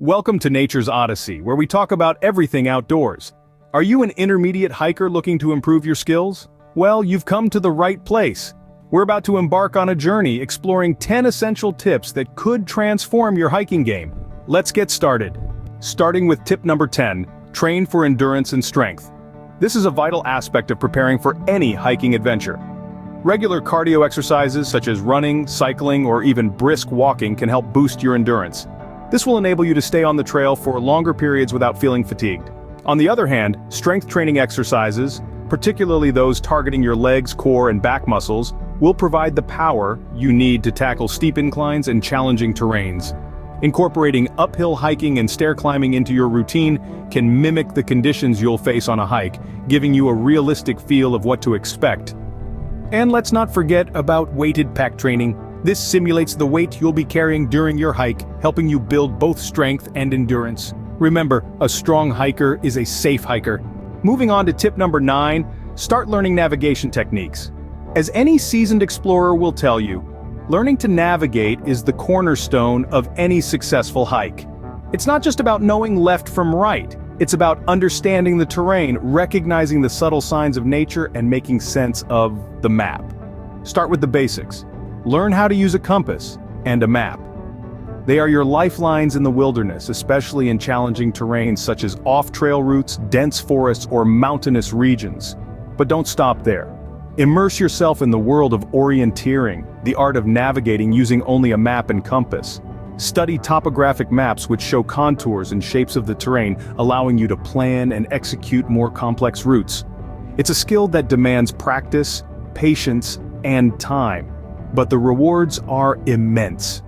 Welcome to Nature's Odyssey, where we talk about everything outdoors. Are you an intermediate hiker looking to improve your skills? Well, you've come to the right place. We're about to embark on a journey exploring 10 essential tips that could transform your hiking game. Let's get started. Starting with tip number 10, train for endurance and strength. This is a vital aspect of preparing for any hiking adventure. Regular cardio exercises such as running, cycling, or even brisk walking can help boost your endurance. This will enable you to stay on the trail for longer periods without feeling fatigued. On the other hand, strength training exercises, particularly those targeting your legs, core, and back muscles, will provide the power you need to tackle steep inclines and challenging terrains. Incorporating uphill hiking and stair climbing into your routine can mimic the conditions you'll face on a hike, giving you a realistic feel of what to expect. And let's not forget about weighted pack training. This simulates the weight you'll be carrying during your hike, helping you build both strength and endurance. Remember, a strong hiker is a safe hiker. Moving on to tip number 9, start learning navigation techniques. As any seasoned explorer will tell you, learning to navigate is the cornerstone of any successful hike. It's not just about knowing left from right. It's about understanding the terrain, recognizing the subtle signs of nature, and making sense of the map. Start with the basics. Learn how to use a compass and a map. They are your lifelines in the wilderness, especially in challenging terrains such as off-trail routes, dense forests, or mountainous regions. But don't stop there. Immerse yourself in the world of orienteering, the art of navigating using only a map and compass. Study topographic maps which show contours and shapes of the terrain, allowing you to plan and execute more complex routes. It's a skill that demands practice, patience, and time. But the rewards are immense.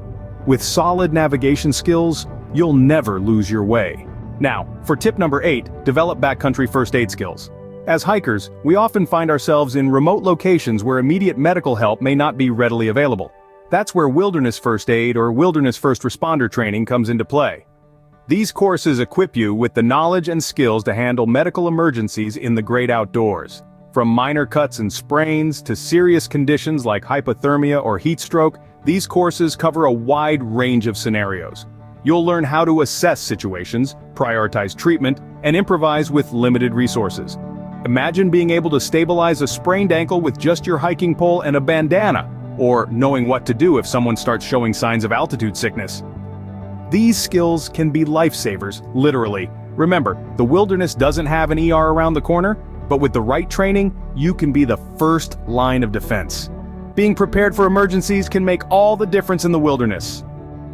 With solid navigation skills, you'll never lose your way. Now, for tip number 8, develop backcountry first aid skills. As hikers, we often find ourselves in remote locations where immediate medical help may not be readily available. That's where wilderness first aid or wilderness first responder training comes into play. These courses equip you with the knowledge and skills to handle medical emergencies in the great outdoors. From minor cuts and sprains to serious conditions like hypothermia or heat stroke, these courses cover a wide range of scenarios. You'll learn how to assess situations, prioritize treatment, and improvise with limited resources. Imagine being able to stabilize a sprained ankle with just your hiking pole and a bandana, or knowing what to do if someone starts showing signs of altitude sickness. These skills can be lifesavers, literally. Remember, the wilderness doesn't have an ER around the corner, but with the right training, you can be the first line of defense. Being prepared for emergencies can make all the difference in the wilderness.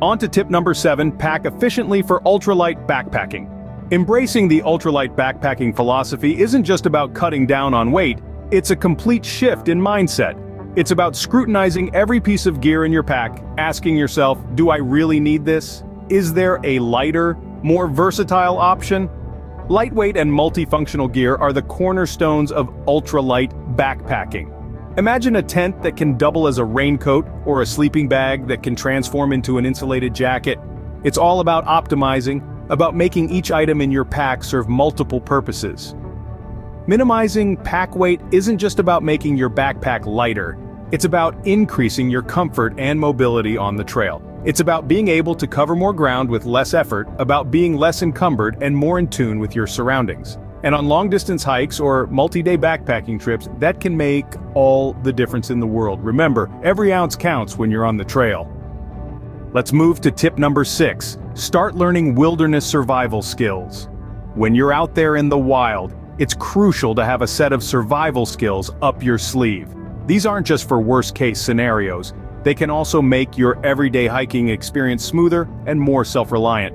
On to tip number 7, pack efficiently for ultralight backpacking. Embracing the ultralight backpacking philosophy isn't just about cutting down on weight, it's a complete shift in mindset. It's about scrutinizing every piece of gear in your pack, asking yourself, do I really need this? Is there a lighter, more versatile option? Lightweight and multifunctional gear are the cornerstones of ultralight backpacking. Imagine a tent that can double as a raincoat or a sleeping bag that can transform into an insulated jacket. It's all about optimizing, about making each item in your pack serve multiple purposes. Minimizing pack weight isn't just about making your backpack lighter. It's about increasing your comfort and mobility on the trail. It's about being able to cover more ground with less effort, about being less encumbered and more in tune with your surroundings. And on long-distance hikes or multi-day backpacking trips, that can make all the difference in the world. Remember, every ounce counts when you're on the trail. Let's move to tip number 6. Start learning wilderness survival skills. When you're out there in the wild, it's crucial to have a set of survival skills up your sleeve. These aren't just for worst-case scenarios. They can also make your everyday hiking experience smoother and more self-reliant.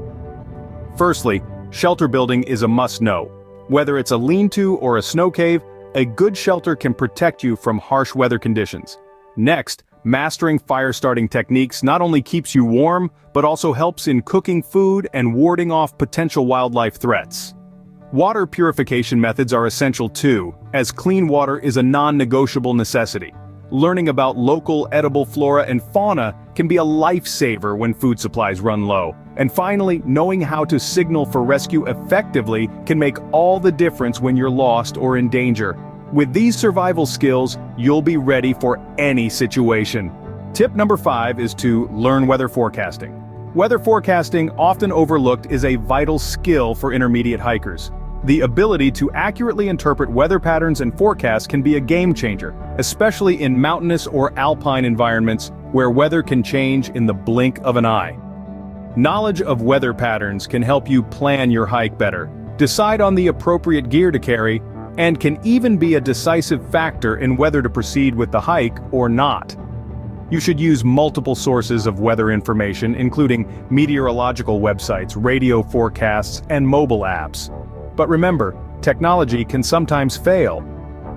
Firstly, shelter building is a must-know. Whether it's a lean-to or a snow cave, a good shelter can protect you from harsh weather conditions. Next, mastering fire-starting techniques not only keeps you warm, but also helps in cooking food and warding off potential wildlife threats. Water purification methods are essential too, as clean water is a non-negotiable necessity. Learning about local edible flora and fauna can be a lifesaver when food supplies run low. And finally, knowing how to signal for rescue effectively can make all the difference when you're lost or in danger. With these survival skills, you'll be ready for any situation. Tip number 5 is to learn weather forecasting. Weather forecasting, often overlooked, is a vital skill for intermediate hikers. The ability to accurately interpret weather patterns and forecasts can be a game changer, especially in mountainous or alpine environments where weather can change in the blink of an eye. Knowledge of weather patterns can help you plan your hike better, decide on the appropriate gear to carry, and can even be a decisive factor in whether to proceed with the hike or not. You should use multiple sources of weather information, including meteorological websites, radio forecasts, and mobile apps. But remember, technology can sometimes fail.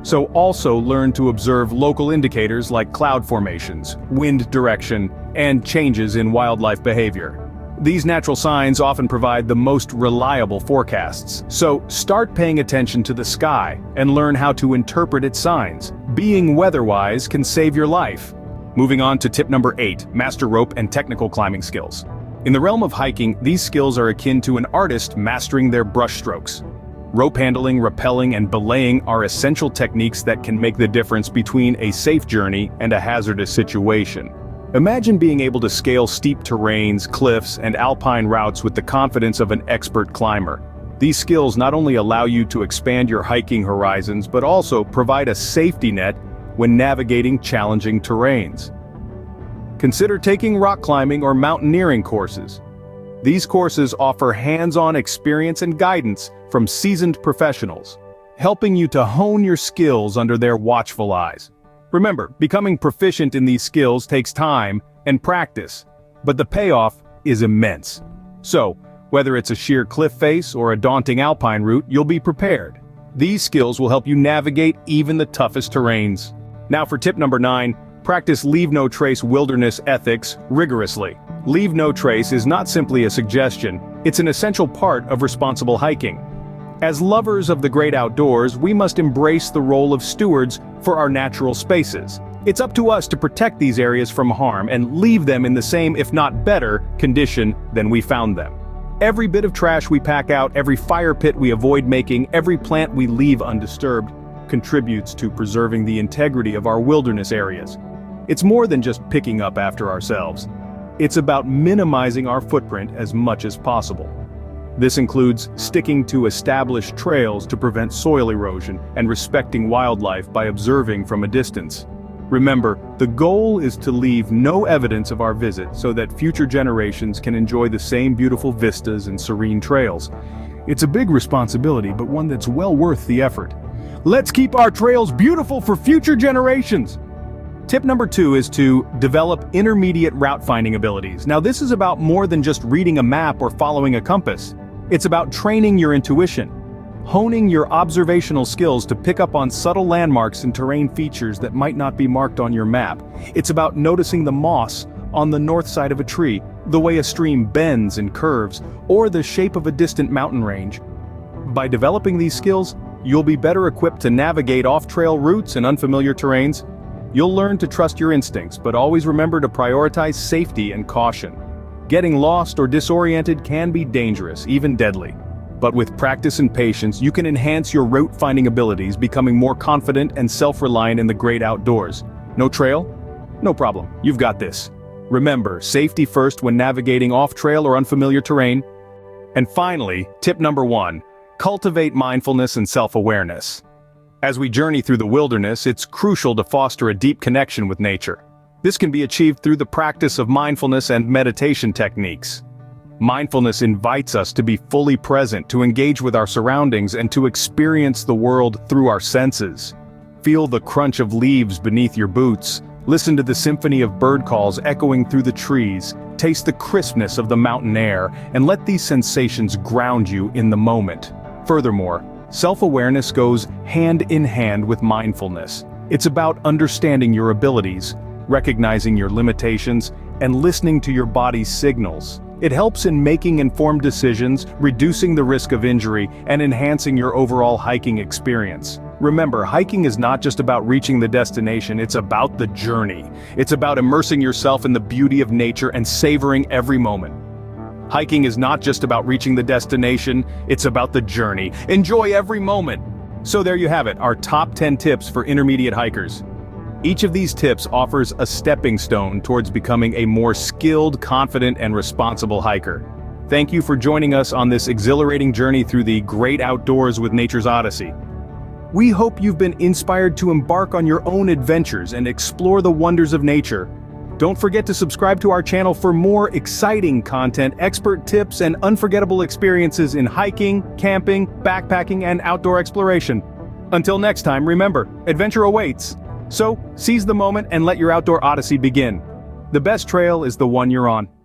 So also learn to observe local indicators like cloud formations, wind direction, and changes in wildlife behavior. These natural signs often provide the most reliable forecasts, so start paying attention to the sky and learn how to interpret its signs. Being weather-wise can save your life. Moving on to tip number 8, master rope and technical climbing skills. In the realm of hiking, these skills are akin to an artist mastering their brushstrokes. Rope handling, rappelling, and belaying are essential techniques that can make the difference between a safe journey and a hazardous situation. Imagine being able to scale steep terrains, cliffs, and alpine routes with the confidence of an expert climber. These skills not only allow you to expand your hiking horizons, but also provide a safety net when navigating challenging terrains. Consider taking rock climbing or mountaineering courses. These courses offer hands-on experience and guidance from seasoned professionals, helping you to hone your skills under their watchful eyes. Remember, becoming proficient in these skills takes time and practice, but the payoff is immense. So, whether it's a sheer cliff face or a daunting alpine route, you'll be prepared. These skills will help you navigate even the toughest terrains. Now for tip number 9, practice leave no trace wilderness ethics rigorously. Leave no trace is not simply a suggestion, it's an essential part of responsible hiking. As lovers of the great outdoors, we must embrace the role of stewards for our natural spaces. It's up to us to protect these areas from harm and leave them in the same, if not better, condition than we found them. Every bit of trash we pack out, every fire pit we avoid making, every plant we leave undisturbed, contributes to preserving the integrity of our wilderness areas. It's more than just picking up after ourselves. It's about minimizing our footprint as much as possible. This includes sticking to established trails to prevent soil erosion and respecting wildlife by observing from a distance. Remember, the goal is to leave no evidence of our visit so that future generations can enjoy the same beautiful vistas and serene trails. It's a big responsibility, but one that's well worth the effort. Let's keep our trails beautiful for future generations! Tip number 2 is to develop intermediate route finding abilities. Now this is about more than just reading a map or following a compass. It's about training your intuition, honing your observational skills to pick up on subtle landmarks and terrain features that might not be marked on your map. It's about noticing the moss on the north side of a tree, the way a stream bends and curves, or the shape of a distant mountain range. By developing these skills, you'll be better equipped to navigate off-trail routes and unfamiliar terrains. You'll learn to trust your instincts, but always remember to prioritize safety and caution. Getting lost or disoriented can be dangerous, even deadly. But with practice and patience, you can enhance your route-finding abilities, becoming more confident and self-reliant in the great outdoors. No trail? No problem, you've got this. Remember, safety first when navigating off-trail or unfamiliar terrain. And finally, tip number 1, cultivate mindfulness and self-awareness. As we journey through the wilderness, it's crucial to foster a deep connection with nature. This can be achieved through the practice of mindfulness and meditation techniques. Mindfulness invites us to be fully present, to engage with our surroundings, and to experience the world through our senses. Feel the crunch of leaves beneath your boots, listen to the symphony of bird calls echoing through the trees, taste the crispness of the mountain air, and let these sensations ground you in the moment. Furthermore, self-awareness goes hand in hand with mindfulness. It's about understanding your abilities, recognizing your limitations, and listening to your body's signals. It helps in making informed decisions, reducing the risk of injury, and enhancing your overall hiking experience. Remember, hiking is not just about reaching the destination, it's about the journey. It's about immersing yourself in the beauty of nature and savoring every moment. Hiking is not just about reaching the destination, it's about the journey. Enjoy every moment! So there you have it, our top 10 tips for intermediate hikers. Each of these tips offers a stepping stone towards becoming a more skilled, confident, and responsible hiker. Thank you for joining us on this exhilarating journey through the great outdoors with Nature's Odyssey. We hope you've been inspired to embark on your own adventures and explore the wonders of nature. Don't forget to subscribe to our channel for more exciting content, expert tips, and unforgettable experiences in hiking, camping, backpacking, and outdoor exploration. Until next time, remember, adventure awaits. So, seize the moment and let your outdoor odyssey begin. The best trail is the one you're on.